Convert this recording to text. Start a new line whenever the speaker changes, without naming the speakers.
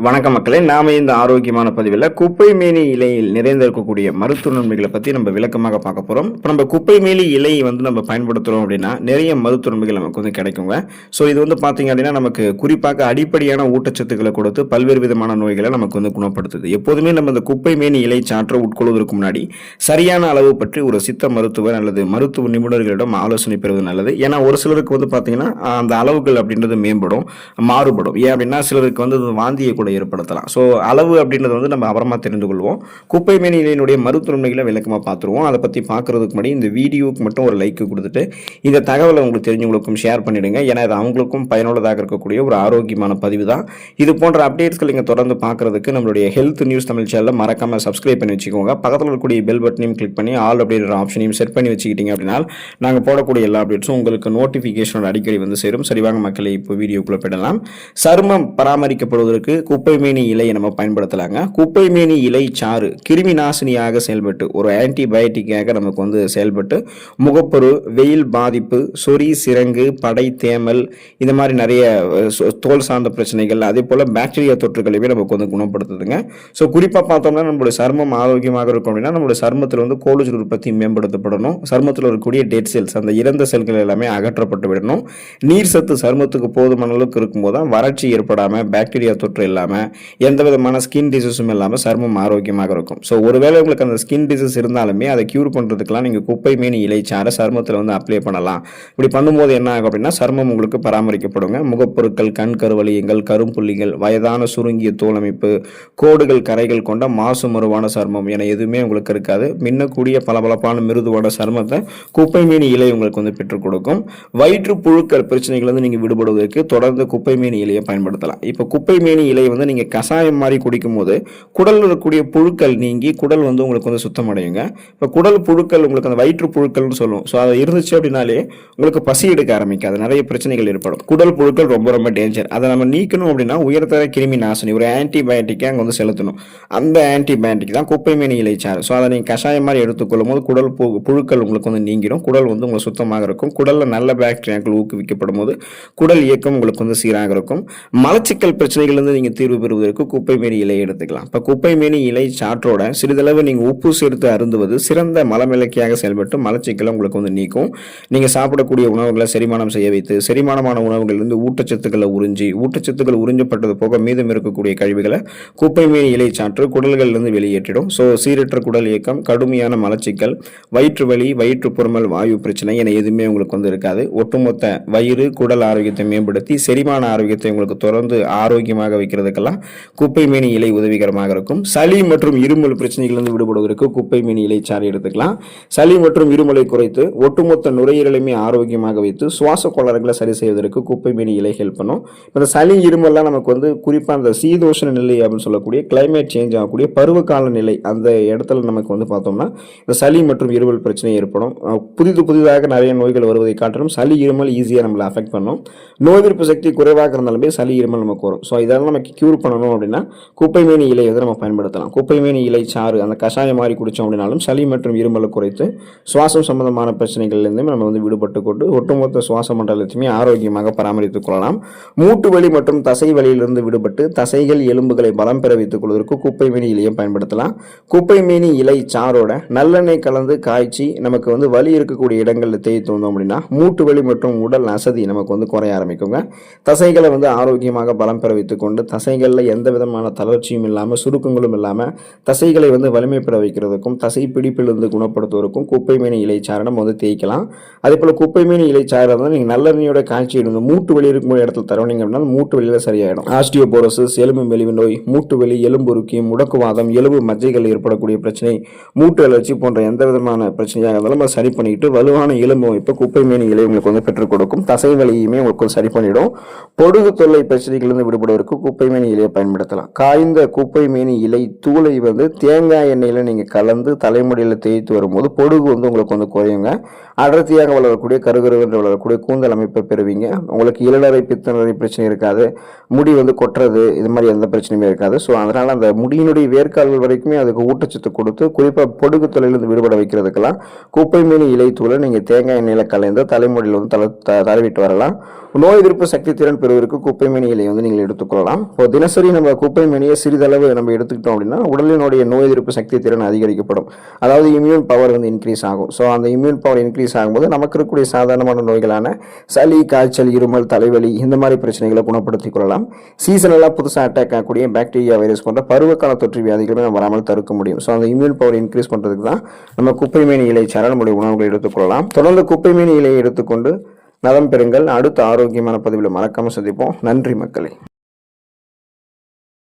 வணக்க மக்களே, நாம இந்த ஆரோக்கியமான பதிவில் குப்பை மேனி இலையில் நிறைந்திருக்கக்கூடிய மருத்துவ நன்மைகளை பற்றி நம்ம விளக்கமாக பார்க்க போகிறோம். இப்போ நம்ம குப்பை மேனி இலை நம்ம பயன்படுத்துகிறோம் அப்படின்னா நிறைய மருத்துவ நன்மைகள் நமக்கு கிடைக்குங்க. ஸோ இது பார்த்தீங்க அப்படின்னா நமக்கு குறிப்பாக அடிப்படையான ஊட்டச்சத்துக்களை கொடுத்து பல்வேறு விதமான நோய்களை நமக்கு குணப்படுத்துது. எப்போதுமே நம்ம இந்த குப்பை மேனி இலை சாற்றை உட்கொள்வதற்கு முன்னாடி சரியான அளவு பற்றி ஒரு சித்த மருத்துவர் அல்லது மருத்துவ நிபுணர்களிடம் ஆலோசனை பெறுவது நல்லது. ஏன்னா ஒரு சிலருக்கு பார்த்தீங்கன்னா அந்த அளவுகள் அப்படின்றது மாறுபடும். ஏன் அப்படின்னா சிலருக்கு வாந்தியை கூட ஏற்படுத்தலாம். ஸோ அளவு அப்படின்றது நம்ம அப்புறமா தெரிந்து கொள்வோம். குப்பை மேனி இலையினுடைய மருத்துவ நன்மைகளை விளக்கமாக பார்த்துருவோம். அதை பற்றி பார்க்கறதுக்கு முன்னாடி இந்த வீடியோக்கு மட்டும் ஒரு லைக் கொடுத்துட்டு இந்த தகவலை உங்களுக்கு தெரிஞ்சவங்களுக்கும் ஷேர் பண்ணிடுங்க. ஏன்னா இது அவங்களுக்கும் பயனுள்ளதாக இருக்கக்கூடிய ஒரு ஆரோக்கியமான பதிவு தான். இது போன்ற அப்டேட்ஸ்கள் நீங்கள் தொடர்ந்து பார்க்கறதுக்கு நம்மளுடைய ஹெல்த் நியூஸ் தமிழ் சேனலை மறக்காம சப்ஸ்கிரைப் பண்ணி வச்சுக்கோங்க. பக்கத்தில் இருக்கக்கூடிய பெல் பட்டனையும் கிளிக் பண்ணி ஆல் அப்படின்ற ஆப்ஷனையும் செட் பண்ணி வச்சுக்கிட்டீங்க அப்படின்னா நாங்கள் போடக்கூடிய எல்லா அப்டேட்ஸும் உங்களுக்கு நோட்டிஃபிகேஷனோட அடிக்கடி சேரும். சரிவாங்க மக்களை, இப்போ வீடியோக்குள்ள போயிடலாம். சருமம் பராமரிக்கப்படுவதற்கு குப்பை மேனி இலையை நம்ம பயன்படுத்தலாங்க. குப்பை மேனி இலை சாறு கிருமி நாசினியாக செயல்பட்டு ஒரு ஆன்டிபயோட்டிக்காக நமக்கு செயல்பட்டு முகப்பரு, வெயில் பாதிப்பு, சொறி, சிரங்கு, படை, தேமல், இந்த மாதிரி நிறைய தோல் சார்ந்த பிரச்சனைகள், அதே போல பாக்டீரியா தொற்றுகளையுமே நமக்கு குணப்படுத்துதுங்க. ஸோ குறிப்பாக பார்த்தோம்னா நம்மளுடைய சருமம் ஆரோக்கியமாக இருக்கும் அப்படின்னா நம்மளுடைய சருமத்தில் கோலஜன் உற்பத்தி மேம்படுத்தப்படணும். சருமத்தில் இருக்கக்கூடிய டெட் செல்ஸ், அந்த இறந்த செல்கள் எல்லாமே அகற்றப்பட்டு விடணும். நீர் சத்து சருமத்துக்கு போதுமான அளவுக்கு இருக்கும்போது தான் வறட்சி ஏற்படாமல், பாக்டீரியா தொற்று இல்லாமல், எந்த விதமான ஸ்கின் டிசீஸும் இல்லாமல் சருமம் ஆரோக்கியமாக இருக்கும். ஸோ ஒருவேளை உங்களுக்கு அந்த ஸ்கின் டிசீஸ் இருந்தாலுமே அதை கியூர் பண்ணுறதுக்கெல்லாம் நீங்கள் குப்பை மேனி இலை சாறை சருமத்தில் அப்ளை பண்ணலாம். இப்படி பண்ணும்போது என்ன ஆகும் அப்படின்னா சருமம் உங்களுக்கு பராமரிக்கப்படுங்க. முகப்பொருட்கள், கண் கருவலியங்கள், கரும்புள்ளிகள், வயதான சுருங்கிய தோலமைப்பு, கோடுகள், கரைகள் கொண்ட மாசு மறுவான சருமம் என எதுவுமே உங்களுக்கு இருக்காது. மின்னக்கூடிய பளபளப்பான மிருதுவான சருமத்தை குப்பை மேனி இலை உங்களுக்கு பெற்றுக் கொடுக்கும். வயிற்று புழுக்கள் பிரச்சனைகள் நீங்கள் விடுபடுவதற்கு தொடர்ந்து குப்பை மேனி இலையை பயன்படுத்தலாம். இப்போ குப்பை மேனி இலை நீங்கள் கஷாயம் மாதிரி குடிக்கும் போது குடலில் இருக்கக்கூடிய புழுக்கள் நீங்கி குடல் உங்களுக்கு சுத்தம் அடையுங்க. இப்போ குடல் புழுக்கள் உங்களுக்கு அந்த வயிற்று புழுக்கள்னு சொல்லுவோம். ஸோ அது இருந்துச்சு அப்படின்னாலே உங்களுக்கு பசி எடுக்க ஆரம்பிக்காது, நிறைய பிரச்சனைகள் ஏற்படும். குடல் புழுக்கள் ரொம்ப ரொம்ப டேஞ்சர். அதை நம்ம நீக்கணும் அப்படின்னா உயர்தர கிருமி நாசினி ஒரு ஆன்டிபயோட்டிக்கை அங்கே செலுத்தணும். அந்த ஆன்டிபயோட்டிக் தான் குப்பை மேனி இலை சாறு. ஸோ அதை நீங்கள் கஷாயம் மாதிரி எடுத்துக்கொள்ளும் போது குடல் புழுக்கள் உங்களுக்கு நீங்கிடும். குடல் உங்களுக்கு சுத்தமாக இருக்கும். குடலில் நல்ல பாக்டீரியாக்கள் ஊக்குவிக்கப்படும் போது குடல் இயக்கம் உங்களுக்கு சீராக இருக்கும். மலச்சிக்கல் பிரச்சனைகள் நீங்கள் தீர்வு பெறுவதற்கு குப்பை மேனி இலை எடுத்துக்கலாம். இப்போ குப்பை மேனி இலை சாற்றோட சிறிதளவு நீங்கள் உப்பு சேர்த்து அருந்துவது சிறந்த மலமிளக்கியாக செயல்பட்டு மலச்சிக்கலை உங்களுக்கு நீக்கும். நீங்கள் சாப்பிடக்கூடிய உணவுகளை செரிமானம் செய்ய வைத்து செரிமானமான உணவுகளிலிருந்து ஊட்டச்சத்துக்கள் உறிஞ்சப்பட்டது போக மீதம் இருக்கக்கூடிய கழிவுகளை குப்பை மேனி இலை சாற்று குடல்களிலிருந்து வெளியேற்றிடும். ஸோ சீரற்ற குடல் இயக்கம், கடுமையான மலச்சிக்கல், வயிற்று வலி, வயிற்று புறமல், வாயு பிரச்சனை என எதுவுமே உங்களுக்கு இருக்காது. ஒட்டுமொத்த வயிறு குடல் ஆரோக்கியத்தை மேம்படுத்தி செரிமான ஆரோக்கியத்தை உங்களுக்கு தொடர்ந்து ஆரோக்கியமாக வைக்கிறதுக்கெல்லாம் குப்பை மேனி இலை உதவிகரமாக இருக்கும். சளி மற்றும் இருமல் பிரச்சனைகளிலிருந்து விடுபடுவதற்கு குப்பை மேனி இலை சாறு எடுத்துக்கலாம். சளி மற்றும் இருமலை குறைத்து ஒட்டுமொத்த நுரையீரலையுமே ஆரோக்கியமாக வைத்து சுவாச கோளாறுகளை சரி செய்வதற்கு குப்பை மேனி இலை ஹெல்ப் பண்ணும். இந்த சளி இருமல்லாம் நமக்கு குறிப்பாக அந்த சீதோஷண நிலை அப்படின்னு சொல்லக்கூடிய கிளைமேட் சேஞ்ச் ஆகக்கூடிய பருவகால நிலை, அந்த இடத்துல நமக்கு பார்த்தோம்னா இந்த சளி மற்றும் இருமல் பிரச்சனை ஏற்படும். புதிதாக நிறைய நோய்கள் வருவதை காட்டிலும் சளி இருமல் ஈஸியாக நம்மளை அஃபெக்ட் பண்ணும். நோய் எதிர்ப்பு சக்தி குறைவாக இருந்தாலுமே சளி இருமல் நமக்கு வரும். ஸோ இதெல்லாம் நமக்கு கியூர் பண்ணணும் அப்படின்னா குப்பை மேனி இலை நம்ம பயன்படுத்தலாம். குப்பை மேனி இலை சாறு அந்த கஷாயம் மாதிரி குடித்தோம் அப்படின்னாலும் சளி மற்றும் இருமலை குறைத்து சுவாசம் சம்பந்தமான பிரச்சனைகள்லேருந்து நம்ம விடுபட்டு கொண்டு ஒட்டுமொத்த சுவாச மண்டலத்தையுமே ஆரோக்கியமாக பராமரித்துக் கொள்ளலாம். மூட்டு வலி மற்றும் தசை வலியிலிருந்து விடுபட்டு தசைகள், எலும்புகளை பலம் பெற வைத்துக் கொள்வதற்கு குப்பை மேனி இலையை பயன்படுத்தலாம். குப்பை மேனி இலை சாரோட நல்லெண்ணெய் கலந்து காய்ச்சி நமக்கு வலி இருக்கக்கூடிய இடங்களில் தேய்த்து வந்தோம் அப்படின்னா மூட்டு வலி மற்றும் உடல் அசதி நமக்கு குறைய ஆரம்பிக்குங்க. தசைகளை ஆரோக்கியமாக பலம் பெற வைத்துக் கொண்டு தசைகளில் எந்த விதமான தளர்ச்சியும் இல்லாமல் சுருக்கங்களும் இல்லாமல் தசைகளை வலிமை பெற வைக்கிறதுக்கும் தசை பிடிப்பிலிருந்து குணப்படுத்துவதற்கும் குப்பை மேனி இலை சாறை நம்ம தேய்க்கலாம். அதே போல் குப்பை மேனி இலை சாறை நீங்கள் நல்லெண்ணெயோட காய்ச்சி இடும் மூட்டு வலி இருக்கும் இடத்துல தரவீங்க அப்படின்னா மூட்டு வலியில் சரியாயிடும். ஆஸ்டியோபோரோசிஸ், எலும்பு மெலிவு நோய், மூட்டு வலி, எலும்புருக்கி, முடக்குவாதம், எலும்பு மஜ்ஜைகள் ஏற்படக்கூடிய பிரச்சனை, மூட்டு அலர்ச்சி போன்ற எந்த விதமான பிரச்சனையாக இருந்தாலும் நம்ம சரி பண்ணிட்டு வலுவான எலும்பு அமைப்பு குப்பை மேனி இலை உங்களுக்கு பெற்றுக் கொடுக்கும். தசை வலியுமே உங்களுக்கு சரி பண்ணிடும். பொடுகு தொல்லை பிரச்சனைகளிலிருந்து விடுபடுவதற்கு குப்பை மேனி இலையை பயன்படுத்தலாம். காய்ந்த குப்பை மேனி இலை தூளை தேங்காய் எண்ணெயில நீங்க கலந்து தலைமுடியில் தேய்த்து வரும்போது பொடுகு உங்களுக்கு குறையுங்க. அடர்த்தியாக வளரக்கூடிய கருகருவென்று வளரக்கூடிய கூந்தல் அமைப்பை பெறுவீங்க. உங்களுக்கு இளநரை பித்தநரை பிரச்சனை இருக்காது. முடி கொட்டுறது இது மாதிரி எந்த பிரச்சனையுமே இருக்காது. ஸோ அதனால அந்த முடியினுடைய வேர்க்கால்கள் வரைக்குமே அதுக்கு ஊட்டச்சத்து கொடுத்து குறிப்பாக பொடுகு தொல்லையிலிருந்து விடுபட வைக்கிறதுக்கெல்லாம் குப்பை மேனி இலை தூளை நீங்க தேங்காய் எண்ணெயில கலந்து தலைமுடியில் தடவிட்டு வரலாம். நோய் எதிர்ப்பு சக்தி திறன் பெறுவதற்கு குப்பை மேனி இலை நீங்கள் எடுத்துக்கொள்ளலாம். இப்போ தினசரி நம்ம குப்பை மேனியை சிறிதளவு நம்ம எடுத்துக்கிட்டோம் அப்படின்னா உடலினுடைய நோய் எதிர்ப்பு சக்தி திறன் அதிகரிக்கப்படும். அதாவது இம்யூன் பவர் வந்து இன்க்ரீஸ் ஆகும். ஸோ அந்த இம்யூன் பவர் இன்க்ரீஸ் ஆகும்போது நமக்கு இருக்கக்கூடிய சாதாரணமான நோய்களான சளி, காய்ச்சல், இருமல், தலைவலி இந்த மாதிரி பிரச்சனைகளை குணப்படுத்திக் கொள்ளலாம். சீசனலாக புதுசாக அட்டாக் ஆகக்கூடிய பாக்டீரியா, வைரஸ் போன்ற பருவகால தொற்று வியாதிகளுமே நம்ம வராமல் தடுக்க முடியும். ஸோ அந்த இம்யூன் பவர் இன்க்ரீஸ் பண்ணுறதுக்கு தான் நம்ம குப்பைமேனி இலை சாறு நம்முடைய உணவுகளை எடுத்துக்கொள்ளலாம். தொடர்ந்து குப்பைமேனி இலையை எடுத்துக்கொண்டு நலம் பெறுங்கள். அடுத்த ஆரோக்கியமான பதிவில் மறக்காமல் சந்திப்போம். நன்றி மக்களே.